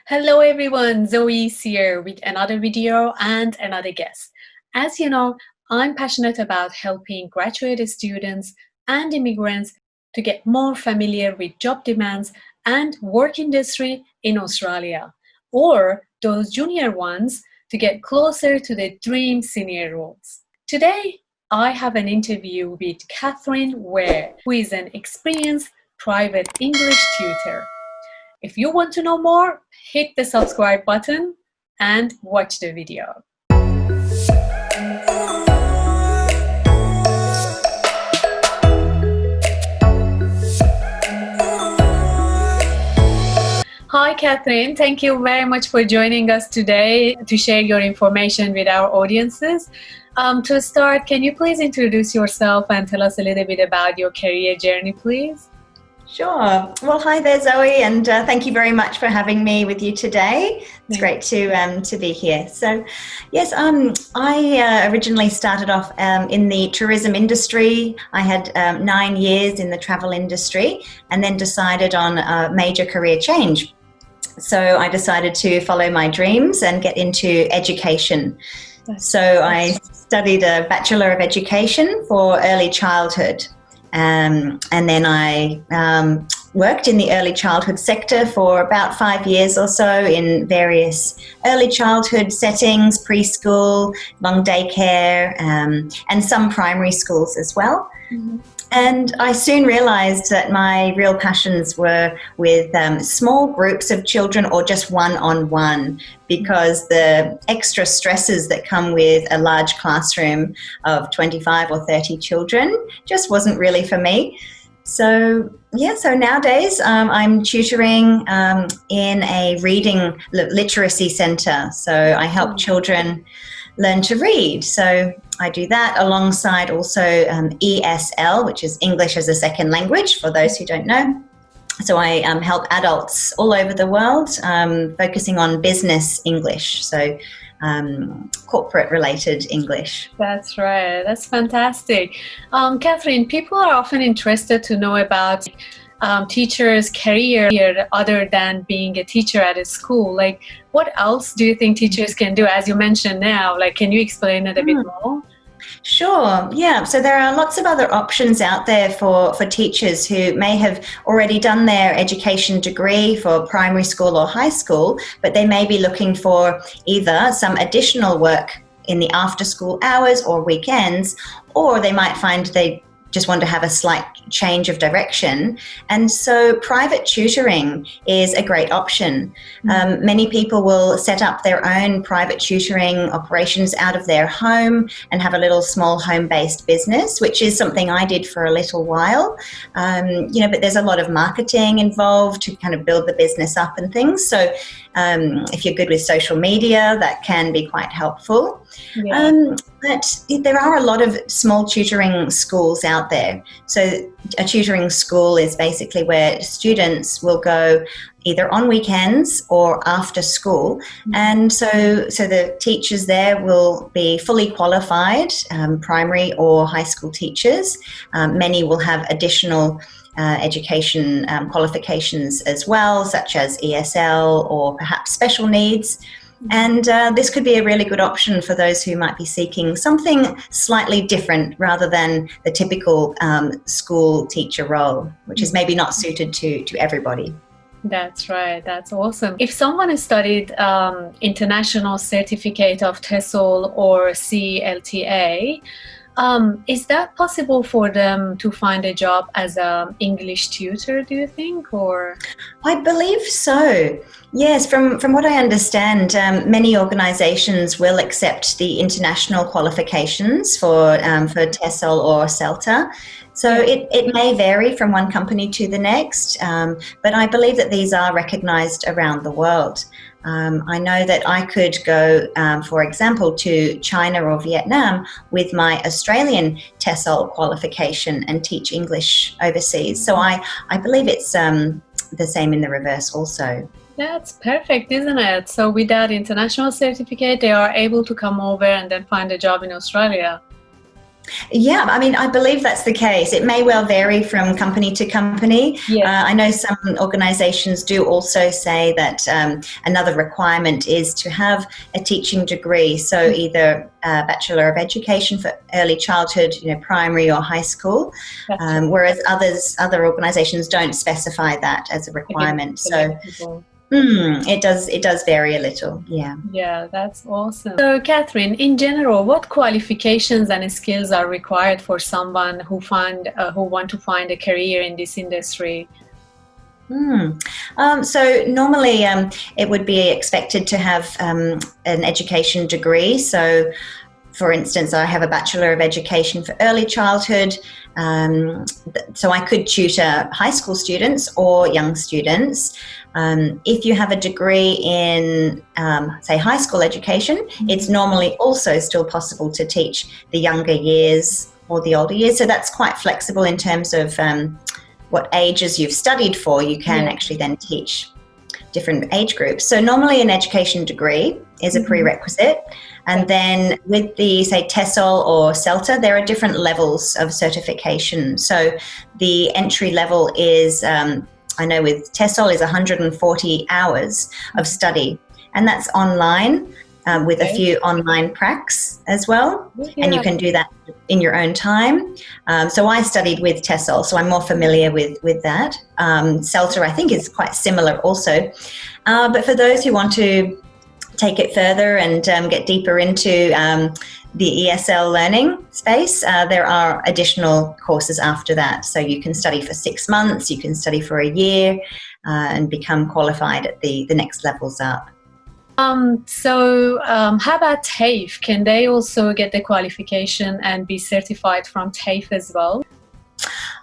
Hello everyone, Zoe's here with another video and another guest. As you know, I'm passionate about helping graduate students and immigrants to get more familiar with job demands and work industry in Australia, or those junior ones to get closer to the dream senior roles. Today, I have an interview with Catherin Ware, who is an experienced private English tutor. If you want to know more, hit the subscribe button and watch the video. Hi, Catherin. Thank you very much for joining us today to share your information with our audiences. To start, can you please introduce yourself and tell us a little bit about your career journey, please? Sure. Well, hi there, Zoe, and thank you very much for having me with you today. It's great to be here. So, yes, I originally started off in the tourism industry. I had 9 years in the travel industry, and then decided on a major career change. So I decided to follow my dreams and get into education. I studied a Bachelor of Education for early childhood. And then I worked in the early childhood sector for about 5 years or so in various early childhood settings, preschool, long daycare, and some primary schools as well. Mm-hmm. And I soon realized that my real passions were with small groups of children or just one-on-one, because the extra stresses that come with a large classroom of 25 or 30 children just wasn't really for me. So nowadays I'm tutoring in a reading literacy center. So I help children learn to read. So I do that alongside also ESL, which is English as a Second Language, for those who don't know. So I help adults all over the world, focusing on business English, so corporate-related English. That's right. That's fantastic. Catherin, people are often interested to know about teachers' career other than being a teacher at a school. Like, what else do you think teachers can do, as you mentioned now? Like, can you explain it a bit more? Sure, yeah. So there are lots of other options out there for teachers who may have already done their education degree for primary school or high school, but they may be looking for either some additional work in the after school hours or weekends, or they might find they just want to have a slight change of direction. And so private tutoring is a great option. Many people will set up their own private tutoring operations out of their home and have a little small home-based business, which is something I did for a little while. But there's a lot of marketing involved to kind of build the business up and things. So if you're good with social media, that can be quite helpful. Yeah. But there are a lot of small tutoring schools out there. So a tutoring school is basically where students will go either on weekends or after school. And so the teachers there will be fully qualified, primary or high school teachers. Many will have additional education qualifications as well, such as ESL or perhaps special needs. And this could be a really good option for those who might be seeking something slightly different rather than the typical school teacher role, which is maybe not suited to everybody. That's right. That's awesome. If someone has studied International Certificate of TESOl or CELTA, is that possible for them to find a job as an English tutor, do you think? Or I believe so. Yes, from what I understand, many organisations will accept the international qualifications for TESOl or CELTA. So it may vary from one company to the next, but I believe that these are recognised around the world. I know that I could go, for example, to China or Vietnam with my Australian TESOl qualification and teach English overseas. So I believe it's the same in the reverse also. That's perfect, isn't it? So with that international certificate, they are able to come over and then find a job in Australia. Yeah, I mean, I believe that's the case. It may well vary from company to company. Yeah. I know some organisations do also say that another requirement is to have a teaching degree, so either a Bachelor of Education for early childhood, primary or high school, whereas other organisations don't specify that as a requirement. So. It does vary a little, yeah. Yeah, that's awesome. So, Catherin, in general, what qualifications and skills are required for someone who want to find a career in this industry? So normally it would be expected to have an education degree. So, for instance, I have a Bachelor of Education for early childhood, so I could tutor high school students or young students. If you have a degree in, say, high school education, it's normally also still possible to teach the younger years or the older years. So that's quite flexible in terms of what ages you've studied for. You can actually then teach different age groups. So normally an education degree is a prerequisite. And then with the, say, TESOl or CELTA, there are different levels of certification. So the entry level is, I know with TESOl is 140 hours of study. And that's online with a few online pracs as well. And you can do that in your own time. So I studied with TESOl, so I'm more familiar with that. CELTA, I think, is quite similar also. But for those who want to take it further and get deeper into the ESL learning space, there are additional courses after that. So you can study for 6 months, you can study for a year, and become qualified at the next levels up. So how about TAFE? Can they also get the qualification and be certified from TAFE as well?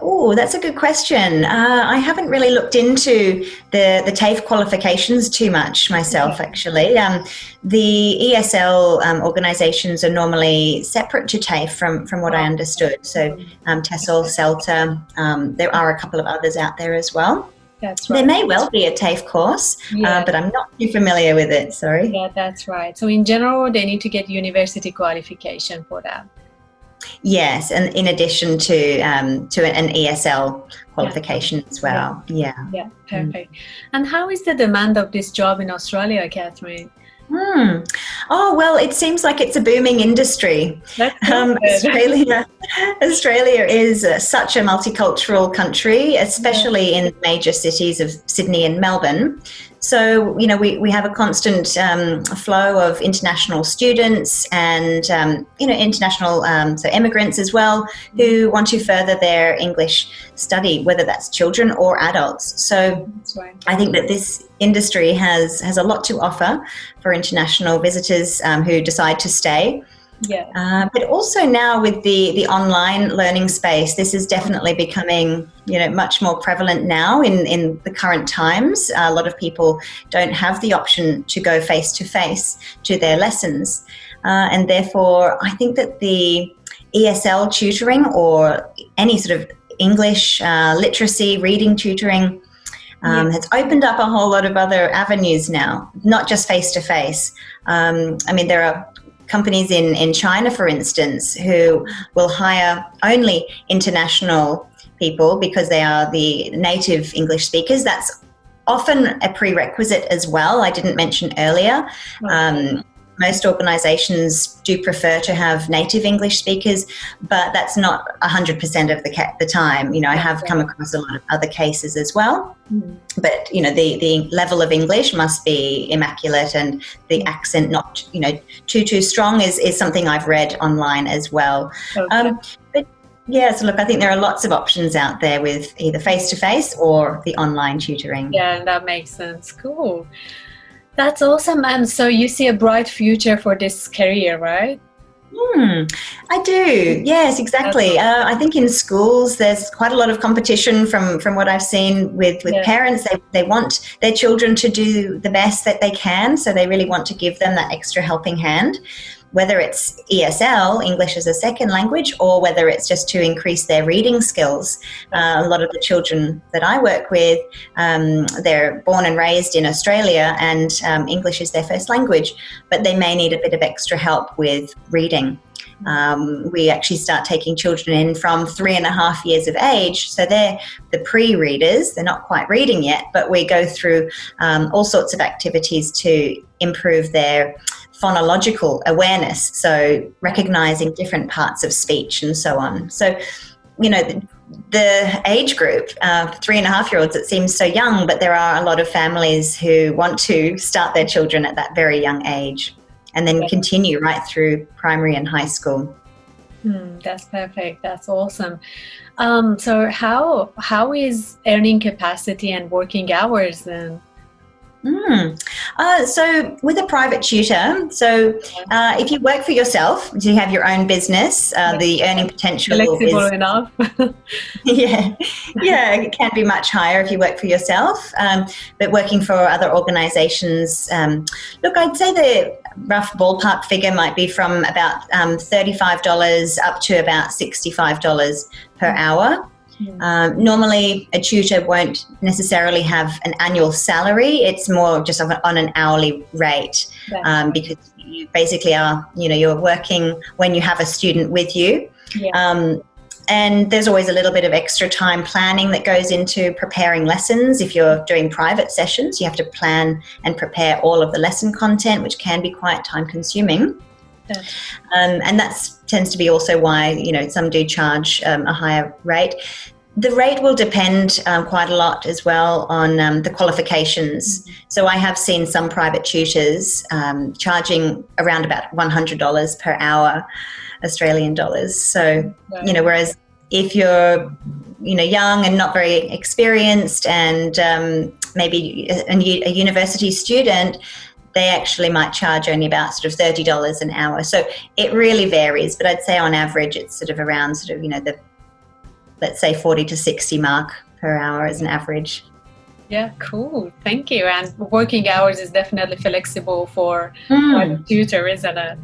Oh, that's a good question. I haven't really looked into the TAFE qualifications too much myself, actually. The ESL organisations are normally separate to TAFE from what I understood. So TESOl, CELTA, there are a couple of others out there as well. That's right. There may well be a TAFE course, but I'm not too familiar with it, sorry. Yeah, that's right. So in general, they need to get university qualification for that. Yes, and in addition to an ESL qualification as well. Yeah, perfect. And how is the demand of this job in Australia, Catherin? Oh, well, it seems like it's a booming industry. Australia is such a multicultural country, especially in major cities of Sydney and Melbourne. So, we have a constant flow of international students and, international so immigrants as well, who want to further their English study, whether that's children or adults. So I think that this industry has a lot to offer for international visitors who decide to stay. But also now with the online learning space, this is definitely becoming, much more prevalent now in the current times. A lot of people don't have the option to go face-to-face to their lessons. And therefore, I think that the ESL tutoring or any sort of English literacy, reading tutoring has opened up a whole lot of other avenues now, not just face-to-face. There are companies in China, for instance, who will hire only international people because they are the native English speakers. That's often a prerequisite as well. I didn't mention earlier. Most organisations do prefer to have native English speakers, but that's not 100% of the time. I have come across a lot of other cases as well. But, the level of English must be immaculate and the accent not, too strong is something I've read online as well. But yes, look, I think there are lots of options out there with either face-to-face or the online tutoring. Yeah, that makes sense. Cool. That's awesome. And so you see a bright future for this career, right? I do. Yes, exactly. I think in schools there's quite a lot of competition from what I've seen with parents. They want their children to do the best that they can, so they really want to give them that extra helping hand. whether it's ESL, English as a second language, or whether it's just to increase their reading skills. A lot of the children that I work with, they're born and raised in Australia, and English is their first language, but they may need a bit of extra help with reading. We actually start taking children in from 3.5 years of age, so they're the pre-readers. They're not quite reading yet, but we go through all sorts of activities to improve their phonological awareness, so recognizing different parts of speech and so on. So, you know, the age group, 3.5-year-olds, it seems so young, but there are a lot of families who want to start their children at that very young age and then continue right through primary and high school. That's perfect. That's awesome. So how is earning capacity and working hours then? So with a private tutor, if you work for yourself, you have your own business, the earning potential flexible is enough. yeah, it can be much higher if you work for yourself, but working for other organizations, look, I'd say the rough ballpark figure might be from about $35 up to about $65 per hour. Normally a tutor won't necessarily have an annual salary. It's more just on an hourly rate, because you basically are, you're working when you have a student with you. And there's always a little bit of extra time planning that goes into preparing lessons. If you're doing private sessions, you have to plan and prepare all of the lesson content, which can be quite time consuming. And that tends to be also why, some do charge a higher rate. The rate will depend quite a lot as well on the qualifications. So I have seen some private tutors charging around about $100 per hour, Australian dollars. So, whereas if you're, young and not very experienced and maybe a university student, they actually might charge only about sort of $30 an hour. So it really varies, but I'd say on average it's sort of around the, let's say 40 to 60 mark per hour as an average. Yeah, cool. Thank you. And working hours is definitely flexible for a tutor, isn't it?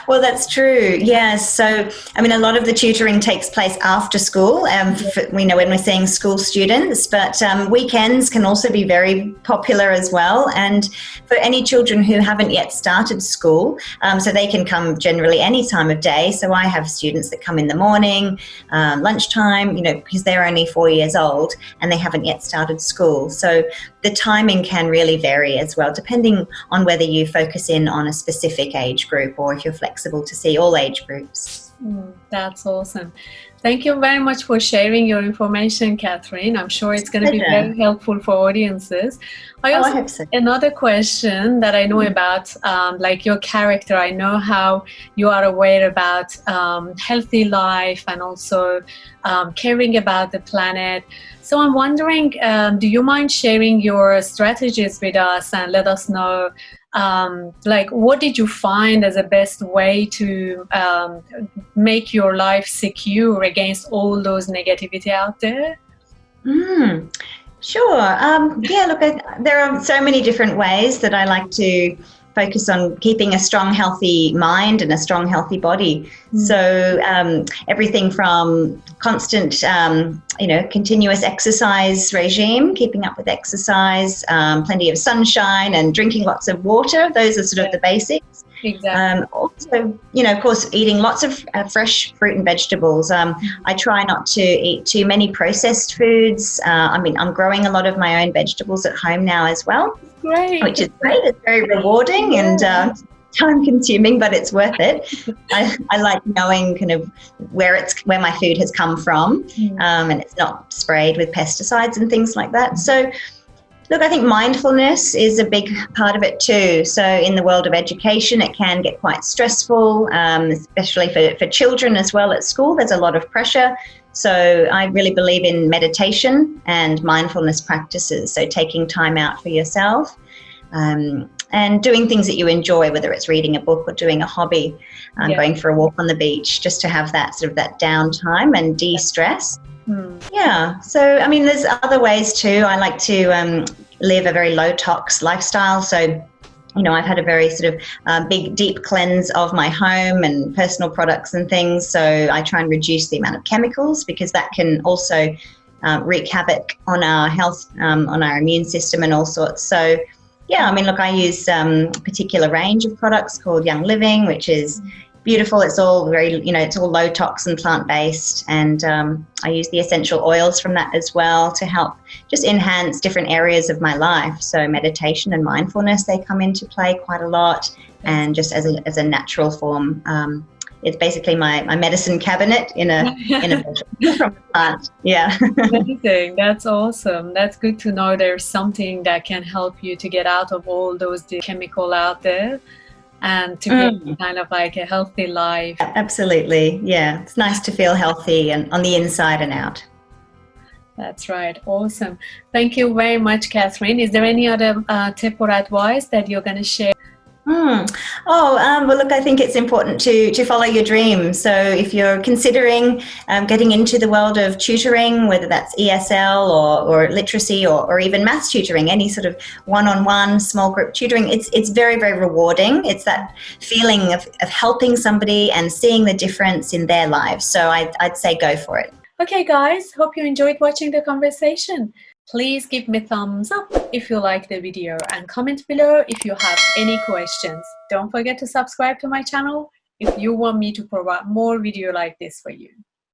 Well, that's true. Yes. So, a lot of the tutoring takes place after school. When we're seeing school students, but weekends can also be very popular as well. And for any children who haven't yet started school, so they can come generally any time of day. So I have students that come in the morning, lunchtime, because they're only 4 years old and they haven't yet started school. So the timing can really vary as well, depending on whether you focus in on a specific age group or if you're flexible to see all age groups. That's awesome. Thank you very much for sharing your information, Catherin. I'm sure it's going to be very helpful for audiences. I hope so. Another question that I know about, like your character, I know how you are aware about healthy life and also caring about the planet. So I'm wondering, do you mind sharing your strategies with us and let us know, what did you find as the best way to make your life secure against all those negativity out there? Sure. There are so many different ways that I like to focus on keeping a strong, healthy mind and a strong, healthy body. So everything from constant, continuous exercise regime, keeping up with exercise, plenty of sunshine and drinking lots of water. Those are sort of the basics. Exactly. Also, of course, eating lots of fresh fruit and vegetables. I try not to eat too many processed foods. I'm growing a lot of my own vegetables at home now as well. Great. Which is great. It's very rewarding and time consuming, but it's worth it. I like knowing kind of where my food has come from, and it's not sprayed with pesticides and things like that. So look, I think mindfulness is a big part of it too. So in the world of education, it can get quite stressful, especially for children as well at school. There's a lot of pressure. So I really believe in meditation and mindfulness practices. So taking time out for yourself and doing things that you enjoy, whether it's reading a book or doing a hobby, going for a walk on the beach, just to have that sort of that downtime and de-stress. Yeah. So, there's other ways too. I like to live a very low tox lifestyle. So I've had a very sort of big, deep cleanse of my home and personal products and things. So I try and reduce the amount of chemicals, because that can also wreak havoc on our health, on our immune system and all sorts. So yeah, I mean, look, I use a particular range of products called Young Living, which is beautiful. It's all very, it's all low toxin, plant-based, and I use the essential oils from that as well to help just enhance different areas of my life. So meditation and mindfulness, they come into play quite a lot, and just as a natural form. It's basically my medicine cabinet in a bottle from the plant. Yeah. Amazing. That's awesome. That's good to know there's something that can help you to get out of all those chemical out there and to get kind of like a healthy life. Absolutely. Yeah. It's nice to feel healthy and on the inside and out. That's right. Awesome. Thank you very much, Catherin. Is there any other tip or advice that you're going to share? Well, look, I think it's important to follow your dreams. So if you're considering getting into the world of tutoring, whether that's ESL or literacy or even maths tutoring, any sort of one-on-one small group tutoring, it's very, very rewarding. It's that feeling of helping somebody and seeing the difference in their lives. So I'd say go for it. Okay, guys, hope you enjoyed watching the conversation. Please give me thumbs up if you like the video and comment below if you have any questions. Don't forget to subscribe to my channel if you want me to provide more video like this for you.